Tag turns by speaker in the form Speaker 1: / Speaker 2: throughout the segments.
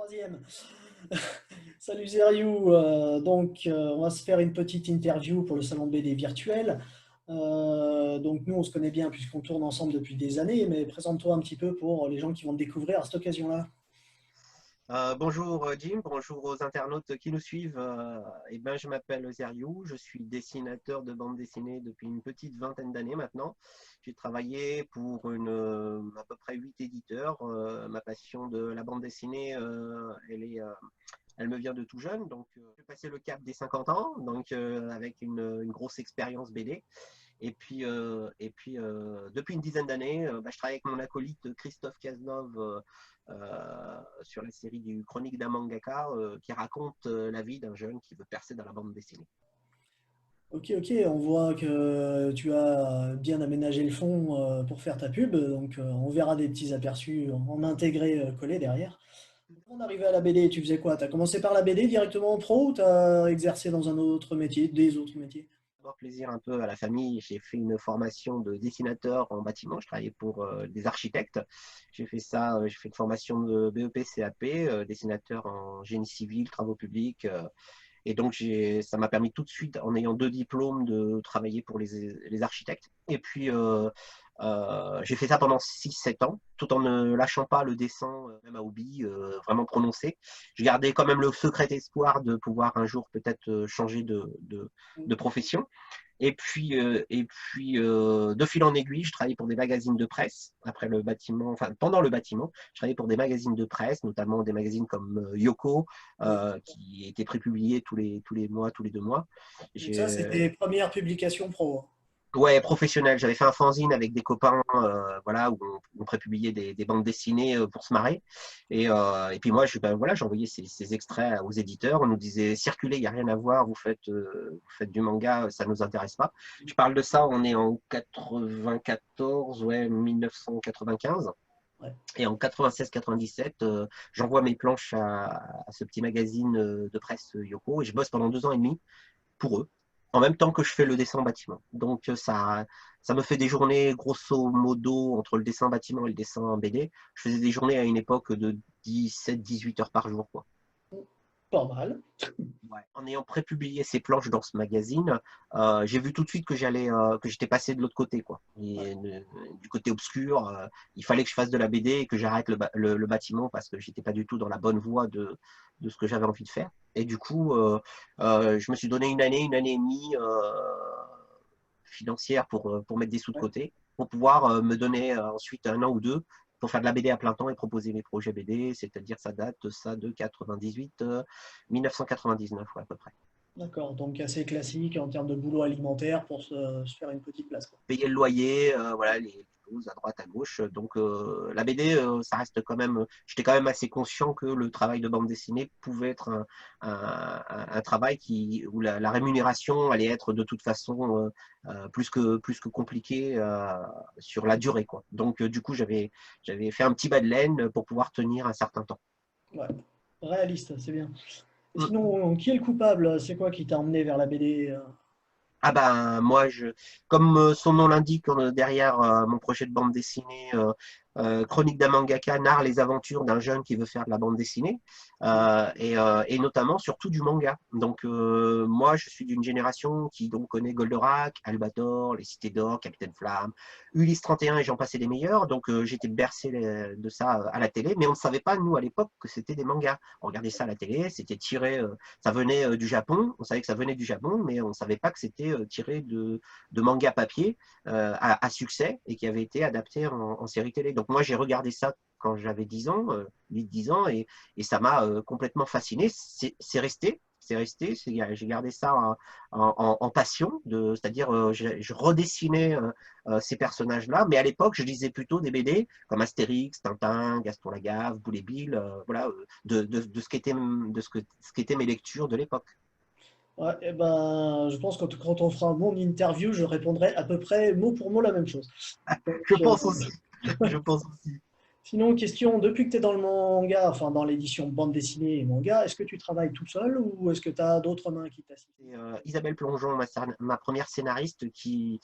Speaker 1: Troisième. Salut Zeriou. On va se faire une petite interview pour le salon de BD virtuel. Donc, nous, on se connaît bien puisqu'on tourne ensemble depuis des années, mais présente-toi un petit peu pour les gens qui vont te découvrir à cette occasion-là.
Speaker 2: Bonjour Jim, bonjour aux internautes qui nous suivent. Je m'appelle Zeriou, je suis dessinateur de bande dessinée depuis une petite vingtaine d'années maintenant. J'ai travaillé pour à peu près 8 éditeurs. Ma passion de la bande dessinée, elle me vient de tout jeune. J'ai passé le cap des 50 ans, avec une grosse expérience BD. Depuis une dizaine d'années, je travaille avec mon acolyte Christophe Cazenove sur la série du Chronique d'un mangaka qui raconte la vie d'un jeune qui veut percer dans la bande dessinée.
Speaker 1: Ok, ok, on voit que tu as bien aménagé le fond pour faire ta pub, donc on verra des petits aperçus en intégré collé derrière. Avant d'arriver à la BD, tu faisais quoi? Tu as commencé par la BD directement en pro ou tu as exercé dans un autre métier, des autres métiers?
Speaker 2: Pour plaisir un peu à la famille, j'ai fait une formation de dessinateur en bâtiment. Je travaillais pour des architectes. J'ai fait une formation de BEP CAP, dessinateur en génie civil, travaux publics. Ça m'a permis tout de suite, en ayant deux diplômes, de travailler pour les architectes. J'ai fait ça pendant 6 7 ans, tout en ne lâchant pas le dessin, même à hobby, vraiment prononcé. Je gardais quand même le secret espoir de pouvoir un jour peut-être changer de profession. De fil en aiguille, je travaillais pour des magazines de presse après le bâtiment, enfin pendant le bâtiment. Je travaillais pour des magazines de presse, notamment des magazines comme Yoko, qui étaient prépubliés tous les mois, tous les 2 mois.
Speaker 1: Donc ça, c'est tes premières publications pro.
Speaker 2: Ouais, professionnel. J'avais fait un fanzine avec des copains, voilà, où on prépubliait des bandes dessinées pour se marrer. Et puis moi, j'envoyais ces extraits aux éditeurs. On nous disait circulez, il n'y a rien à voir, vous faites du manga, ça ne nous intéresse pas. Je parle de ça, on est en 94, ouais, 1995.
Speaker 1: Ouais.
Speaker 2: Et en 96-97, j'envoie mes planches à ce petit magazine de presse Yoko et je bosse pendant 2 ans et demi pour eux, en même temps que je fais le dessin bâtiment. Ça me fait des journées, grosso modo, entre le dessin bâtiment et le dessin BD. Je faisais des journées à une époque de 17-18 heures par jour, quoi.
Speaker 1: Pas mal.
Speaker 2: Ouais. En ayant prépublié ces planches dans ce magazine, j'ai vu tout de suite que j'étais passé de l'autre côté, quoi.
Speaker 1: Ouais.
Speaker 2: Du côté obscur, il fallait que je fasse de la BD et que j'arrête le bâtiment parce que j'étais pas du tout dans la bonne voie de ce que j'avais envie de faire. Et du coup, je me suis donné une année et demie financière pour mettre des sous de
Speaker 1: Ouais.
Speaker 2: côté, pour pouvoir me donner ensuite un an ou deux pour faire de la BD à plein temps et proposer mes projets BD, c'est-à-dire ça date de 98, 1999 ouais, à peu près.
Speaker 1: D'accord, donc assez classique en termes de boulot alimentaire pour se faire une petite place, quoi.
Speaker 2: Payer le loyer, voilà, les choses à droite, à gauche. La BD, ça reste quand même. J'étais quand même assez conscient que le travail de bande dessinée pouvait être un travail où la rémunération allait être de toute façon plus que compliquée sur la durée, quoi. Du coup, j'avais fait un petit bas de laine pour pouvoir tenir un certain temps.
Speaker 1: Ouais. Réaliste, c'est bien. Et
Speaker 2: Mm.
Speaker 1: sinon, qui est le coupable? C'est quoi qui t'a emmené vers la BD?
Speaker 2: Ah ben moi comme son nom l'indique derrière mon projet de bande dessinée Chronique d'un mangaka narre les aventures d'un jeune qui veut faire de la bande dessinée et notamment surtout du manga. Moi je suis d'une génération qui donc connaît Goldorak, Albator, Les Cités d'Or, Capitaine Flamme, Ulysse 31 et j'en passais des meilleurs. J'étais bercé de ça à la télé, mais on ne savait pas nous à l'époque que c'était des mangas. On regardait ça à la télé, c'était tiré ça venait du Japon, on savait que ça venait du Japon, mais on ne savait pas que c'était tiré de manga papier à succès et qui avait été adapté en série télé. Donc moi j'ai regardé ça quand j'avais 10 ans, 8-10 ans, et ça m'a complètement fasciné. J'ai gardé ça en passion, c'est-à-dire je redessinais ces personnages-là, mais à l'époque je lisais plutôt des BD comme Astérix, Tintin, Gaston Lagaffe, Boule et Bill, voilà, de ce qu'étaient mes lectures de l'époque.
Speaker 1: Ouais, eh ben, je pense que quand on fera mon interview, je répondrai à peu près mot pour mot la même chose. Donc,
Speaker 2: Je pense aussi. Je pense aussi.
Speaker 1: Sinon, question, depuis que tu es dans le manga, enfin dans l'édition bande dessinée et manga, est-ce que tu travailles tout seul ou est-ce que tu as d'autres mains qui t'assistent?
Speaker 2: C'est Isabelle Plongeon, ma première scénariste, qui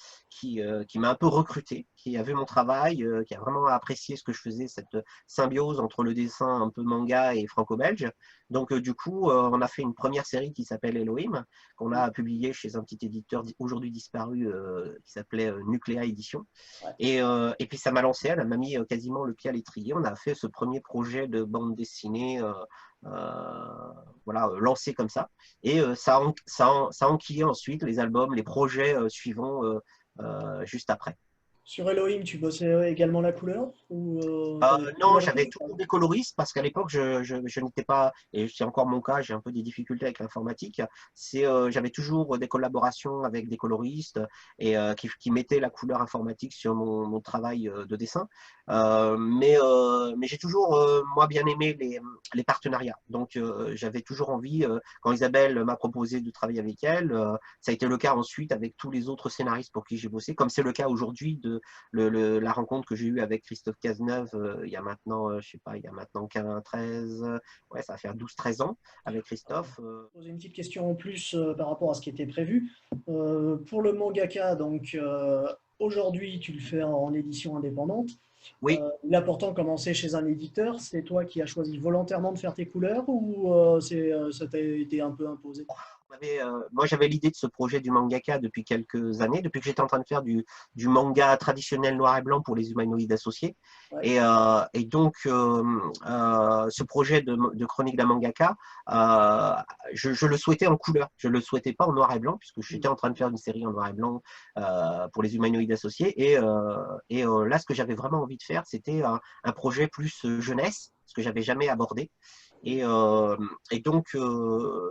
Speaker 2: m'a un peu recruté, qui a vu mon travail, qui a vraiment apprécié ce que je faisais, cette symbiose entre le dessin un peu manga et franco-belge. Donc, du coup, on a fait une première série qui s'appelle Elohim, qu'on a publiée chez un petit éditeur aujourd'hui disparu qui s'appelait Nucléa Édition.
Speaker 1: Ouais.
Speaker 2: Et puis, ça m'a lancé, elle m'a mis quasiment le pied à l'étrier. On a fait ce premier projet de bande dessinée. Voilà, lancé comme ça. Et ça a enquillé ensuite les albums, les projets suivants juste après.
Speaker 1: Sur Elohim, tu bossais également la couleur ou t'avais
Speaker 2: Non,
Speaker 1: colorisé
Speaker 2: j'avais
Speaker 1: ou pas?
Speaker 2: toujours des coloristes parce qu'à l'époque, je n'étais pas, et c'est encore mon cas, j'ai un peu des difficultés avec l'informatique. J'avais toujours des collaborations avec des coloristes et qui mettaient la couleur informatique sur mon travail de dessin. Mais j'ai toujours, moi, bien aimé les partenariats. Donc, j'avais toujours envie, quand Isabelle m'a proposé de travailler avec elle, ça a été le cas ensuite avec tous les autres scénaristes pour qui j'ai bossé, comme c'est le cas aujourd'hui de la rencontre que j'ai eue avec Christophe Cazeneuve il y a maintenant, je sais pas, il y a maintenant 15, 13, ouais, ça va faire 12, 13 ans avec Christophe.
Speaker 1: Poser une petite question en plus par rapport à ce qui était prévu. Pour le mangaka, donc aujourd'hui tu le fais en édition indépendante.
Speaker 2: Oui,
Speaker 1: Là pourtant commencer chez un éditeur, c'est toi qui as choisi volontairement de faire tes couleurs ou ça t'a été un peu imposé?
Speaker 2: moi, j'avais l'idée de ce projet du mangaka depuis quelques années, depuis que j'étais en train de faire du manga traditionnel noir et blanc pour les humanoïdes associés.
Speaker 1: Ouais.
Speaker 2: Et donc, ce projet de chronique d'un mangaka, euh, je le souhaitais en couleur. Je ne le souhaitais pas en noir et blanc, puisque j'étais en train de faire une série en noir et blanc pour les humanoïdes associés. Et là, ce que j'avais vraiment envie de faire, c'était un projet plus jeunesse, ce que j'avais jamais abordé. Et, euh, et donc,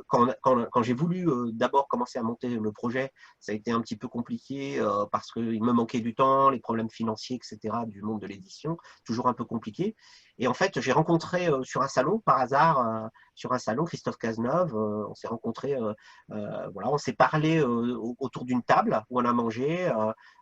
Speaker 2: quand j'ai voulu d'abord commencer à monter le projet, ça a été un petit peu compliqué parce qu'il me manquait du temps, les problèmes financiers, etc., du monde de l'édition, toujours un peu compliqué. Et en fait, j'ai rencontré sur un salon, par hasard, sur un salon, Christophe Cazeneuve. On s'est rencontrés, voilà, on s'est parlé autour d'une table où on a mangé,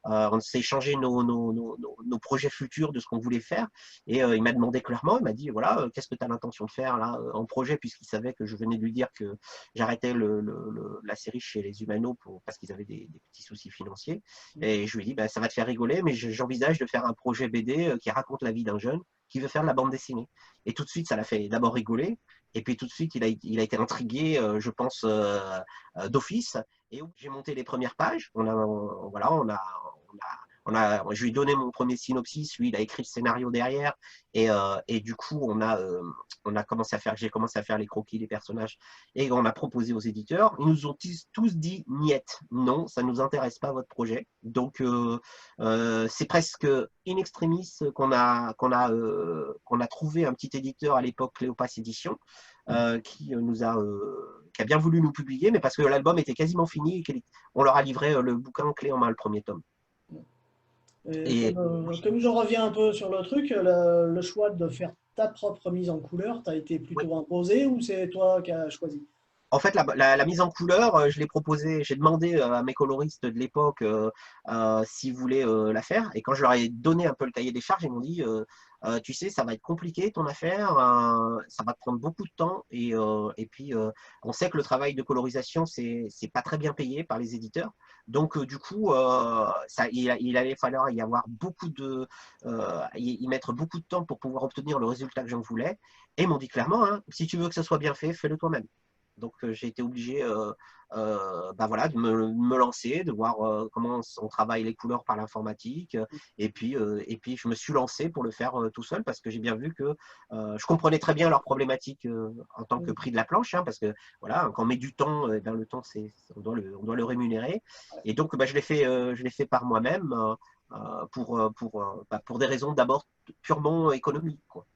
Speaker 2: on s'est échangé nos projets futurs de ce qu'on voulait faire. Et il m'a demandé clairement, il m'a dit, voilà, qu'est-ce que tu as l'intention de faire là en projet, puisqu'il savait que je venais de lui dire que j'arrêtais la série chez les Humano parce qu'ils avaient des petits soucis financiers. Et je lui ai dit, bah, ça va te faire rigoler, mais j'envisage de faire un projet BD qui raconte la vie d'un jeune qui veut faire de la bande dessinée. Et tout de suite, ça l'a fait d'abord rigoler, et puis tout de suite, il a été intrigué, je pense, d'office. Et j'ai monté les premières pages. Voilà, je lui ai donné mon premier synopsis, lui il a écrit le scénario derrière, et du coup on a commencé à faire, j'ai commencé à faire les croquis des personnages et on a proposé aux éditeurs. Ils nous ont tous dit niet, non, ça ne nous intéresse pas votre projet. Donc c'est presque in extremis qu'on a trouvé un petit éditeur à l'époque, Cléopas Édition, qui a bien voulu nous publier, mais parce que l'album était quasiment fini et qu'on leur a livré le bouquin clé en main, le premier tome.
Speaker 1: Et
Speaker 2: Et oui,
Speaker 1: comme je reviens un peu sur le truc, le choix de faire ta propre mise en couleur, t'a été
Speaker 2: oui.
Speaker 1: plutôt imposé ou c'est toi qui as choisi?
Speaker 2: En fait, la mise en couleur, je l'ai proposé, j'ai demandé à mes coloristes de l'époque s'ils voulaient la faire. Et quand je leur ai donné un peu le cahier des charges, ils m'ont dit, tu sais, ça va être compliqué ton affaire, ça va te prendre beaucoup de temps. Et puis, on sait que le travail de colorisation, c'est pas très bien payé par les éditeurs. Donc, du coup, il allait falloir y avoir y mettre beaucoup de temps pour pouvoir obtenir le résultat que j'en voulais. Et ils m'ont dit clairement, hein, si tu veux que ce soit bien fait, fais-le toi-même. Donc j'ai été obligé bah voilà, de me lancer, de voir comment on travaille les couleurs par l'informatique. Et puis je me suis lancé pour le faire tout seul parce que j'ai bien vu que je comprenais très bien leurs problématiques en tant que prix de la planche, hein, parce que voilà, quand on met du temps, ben, le temps, on doit le rémunérer. Et donc bah, je l'ai fait par moi-même pour des raisons d'abord purement économiques, quoi.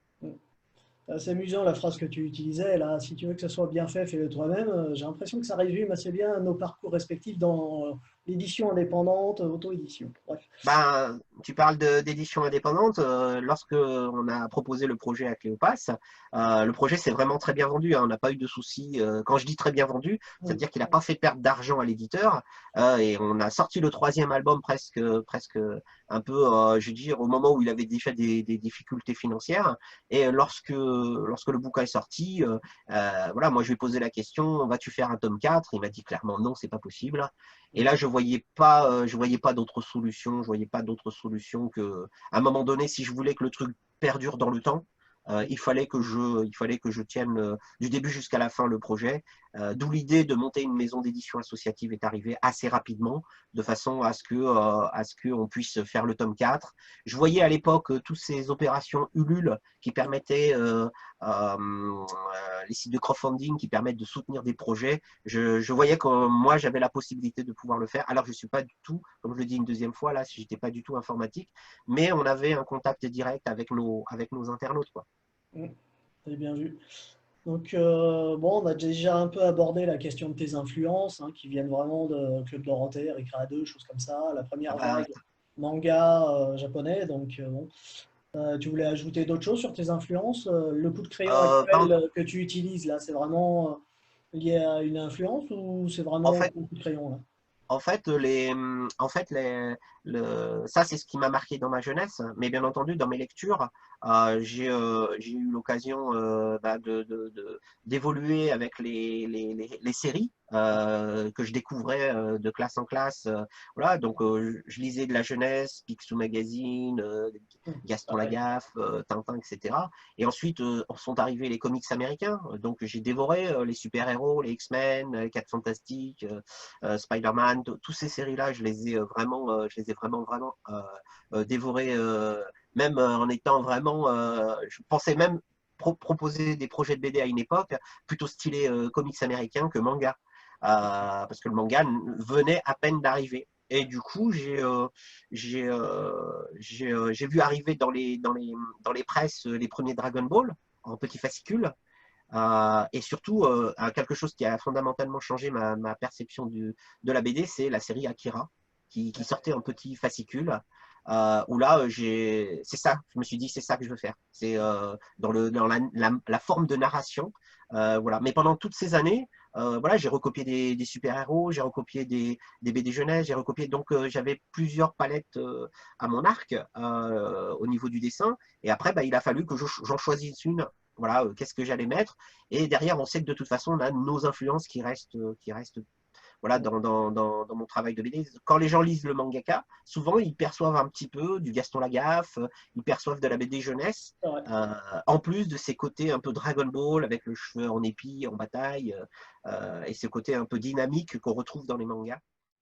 Speaker 1: C'est amusant la phrase que tu utilisais là. Si tu veux que ce soit bien fait, fais-le toi-même. J'ai l'impression que ça résume assez bien nos parcours respectifs l'édition indépendante, auto-édition. Bref.
Speaker 2: Ben, tu parles d'édition indépendante. Lorsque on a proposé le projet à Cléopas, le projet s'est vraiment très bien vendu, hein. On n'a pas eu de soucis. Quand je dis très bien vendu, ça veut
Speaker 1: Oui.
Speaker 2: dire qu'il n'a pas fait perdre d'argent à l'éditeur. Et on a sorti le troisième album presque un peu, je veux dire, au moment où il avait déjà des difficultés financières. Et lorsque le bouquin est sorti, voilà, moi je lui ai posé la question, vas-tu faire un tome 4? Il m'a dit clairement non, c'est pas possible. Et là, je voyais pas d'autre solution. Je voyais pas d'autre solution que, à un moment donné, si je voulais que le truc perdure dans le temps, il fallait que je tienne du début jusqu'à la fin le projet. D'où l'idée de monter une maison d'édition associative est arrivée assez rapidement, de façon à ce qu'on puisse faire le tome 4. Je voyais à l'époque toutes ces opérations Ulule qui permettaient les sites de crowdfunding qui permettent de soutenir des projets. Je voyais que moi, j'avais la possibilité de pouvoir le faire. Alors, je ne suis pas du tout, comme je le dis une deuxième fois, là, je n'étais pas du tout informatique, mais on avait un contact direct avec nos internautes, quoi.
Speaker 1: Mm. T'as bien vu. Donc, bon, on a déjà un peu abordé la question de tes influences, hein, qui viennent vraiment de Claude Dorothée, Rikra 2, choses comme ça, la
Speaker 2: Ah
Speaker 1: première
Speaker 2: ben,
Speaker 1: vague manga japonais. Donc, bon, tu voulais ajouter d'autres choses sur tes influences? Le coup de crayon actuel
Speaker 2: ben,
Speaker 1: que tu utilises, là, c'est vraiment lié à une influence ou c'est
Speaker 2: en
Speaker 1: vraiment
Speaker 2: fait,
Speaker 1: au coup de crayon, là?
Speaker 2: ça, c'est ce qui m'a marqué dans ma jeunesse. Mais bien entendu, dans mes lectures, j'ai eu l'occasion d'évoluer avec les séries que je découvrais de classe en classe. Voilà, donc je lisais de la jeunesse, Picsou Magazine, Gaston
Speaker 1: Pareil.
Speaker 2: Lagaffe, Tintin, etc. Et ensuite, sont arrivés les comics américains. Donc j'ai dévoré les super-héros, les X-Men, les 4 Fantastiques. Spider-Man, toutes ces séries-là, je les ai vraiment dévorées, même en étant vraiment, je pensais même proposer des projets de BD à une époque plutôt stylé comics américains que manga, parce que le manga venait à peine d'arriver. Et du coup, j'ai vu arriver dans les presses les premiers Dragon Ball en petits fascicules. Et surtout, quelque chose qui a fondamentalement changé ma perception de la BD, c'est la série Akira, qui sortait en petit fascicule. Où là, c'est ça, je me suis dit, c'est ça que je veux faire. C'est dans la forme de narration. Voilà. Mais pendant toutes ces années, voilà, j'ai recopié des super-héros, j'ai recopié des BD jeunesse, j'ai recopié. Donc, j'avais plusieurs palettes à mon arc au niveau du dessin. Et après, bah, il a fallu que j'en choisisse une. Voilà, qu'est-ce que j'allais mettre. Et derrière, on sait que de toute façon, on a nos influences qui restent voilà, dans mon travail de BD. Quand les gens lisent le mangaka, souvent, ils perçoivent un petit peu du Gaston Lagaffe, ils perçoivent de la BD jeunesse,
Speaker 1: C'est vrai.
Speaker 2: en plus de ces côtés un peu Dragon Ball, avec le cheveu en épi, en bataille, et ce côté un peu dynamique qu'on retrouve dans les mangas.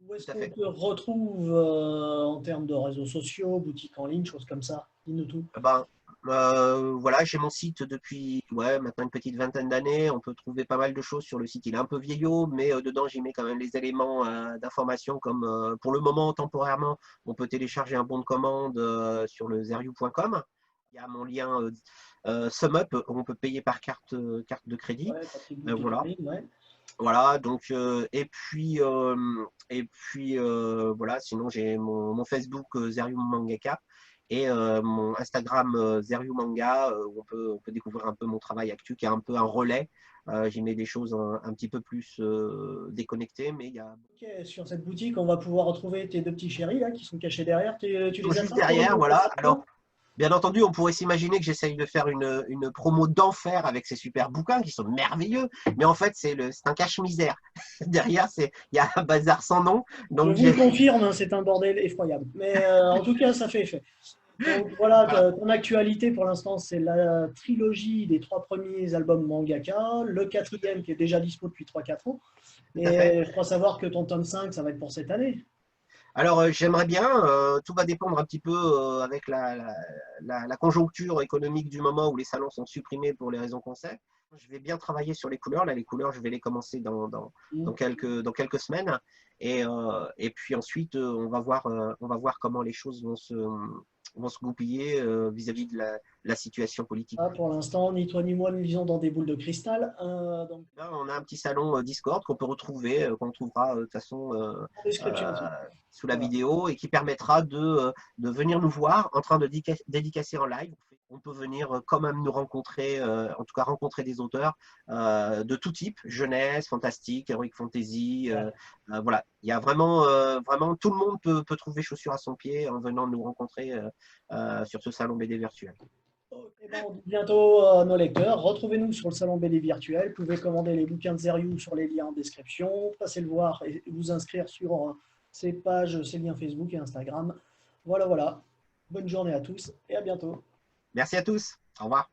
Speaker 1: Où est-ce
Speaker 2: Tout à
Speaker 1: qu'on
Speaker 2: fait.
Speaker 1: te retrouve en termes de réseaux sociaux, boutiques en ligne, choses comme ça? Dis-nous tout.
Speaker 2: Ben, voilà, j'ai mon site depuis ouais, maintenant une petite vingtaine d'années. On peut trouver pas mal de choses sur le site. Il est un peu vieillot, mais dedans, j'y mets quand même les éléments d'information comme pour le moment, temporairement, on peut télécharger un bon de commande sur le zeriou.com. Il y a mon lien SumUp où on peut payer par carte de crédit.
Speaker 1: Ouais, ta petite boutique en
Speaker 2: Voilà.
Speaker 1: ligne, ouais.
Speaker 2: Voilà, donc, voilà, sinon j'ai mon Facebook Zeriou Mangaka et mon Instagram Zeriou Manga où on peut découvrir un peu mon travail actuel qui est un peu un relais. J'y mets des choses un petit peu plus déconnectées, mais il y a
Speaker 1: Ok, sur cette boutique, on va pouvoir retrouver tes deux petits chéris là qui sont cachés derrière. Tu les
Speaker 2: juste
Speaker 1: attrapes pour
Speaker 2: derrière,
Speaker 1: nous
Speaker 2: voilà.
Speaker 1: montrer ça?
Speaker 2: Alors, bien entendu, on pourrait s'imaginer que j'essaye de faire une promo d'enfer avec ces super bouquins qui sont merveilleux, mais en fait, c'est un cache-misère. Derrière, il y a un bazar sans nom.
Speaker 1: Je
Speaker 2: Donc,
Speaker 1: vous le confirme, hein, c'est un bordel effroyable. Mais en tout cas, ça fait effet. Donc voilà,
Speaker 2: voilà,
Speaker 1: ton actualité pour l'instant, c'est la trilogie des trois premiers albums mangaka, le
Speaker 2: tout à
Speaker 1: quatrième qui est déjà dispo depuis 3 4 ans.
Speaker 2: tout à fait.
Speaker 1: Et je crois savoir que ton tome 5, ça va être pour cette année.
Speaker 2: Alors, j'aimerais bien, tout va dépendre un petit peu avec la conjoncture économique du moment où les salons sont supprimés pour les raisons qu'on sait. Je vais bien travailler sur les couleurs. Là, les couleurs, je vais les commencer
Speaker 1: Mm.
Speaker 2: dans quelques semaines. Et puis ensuite, on va voir comment les choses vont se goupiller vis-à-vis de la situation politique.
Speaker 1: Ah, pour l'instant, ni toi ni moi ne lisons dans des boules de cristal. Donc,
Speaker 2: Là, on a un petit salon Discord qu'on peut retrouver, qu'on trouvera de toute façon
Speaker 1: en description
Speaker 2: euh,
Speaker 1: aussi.
Speaker 2: sous la
Speaker 1: Voilà.
Speaker 2: vidéo et qui permettra de venir nous voir en train de dédicacer en live. On peut venir quand même nous rencontrer, en tout cas rencontrer des auteurs de tout type, jeunesse, fantastique, heroic fantasy. Voilà, il y a vraiment tout le monde peut trouver chaussures à son pied en venant nous rencontrer sur ce salon BD virtuel.
Speaker 1: Ok, ben, on dit bientôt à nos lecteurs. Retrouvez-nous sur le salon BD virtuel. Vous pouvez commander les bouquins de Zeriou sur les liens en description. Passez le voir et vous inscrire sur ces pages, ces liens Facebook et Instagram. Voilà, voilà. Bonne journée à tous et à bientôt.
Speaker 2: Merci à tous. Au revoir.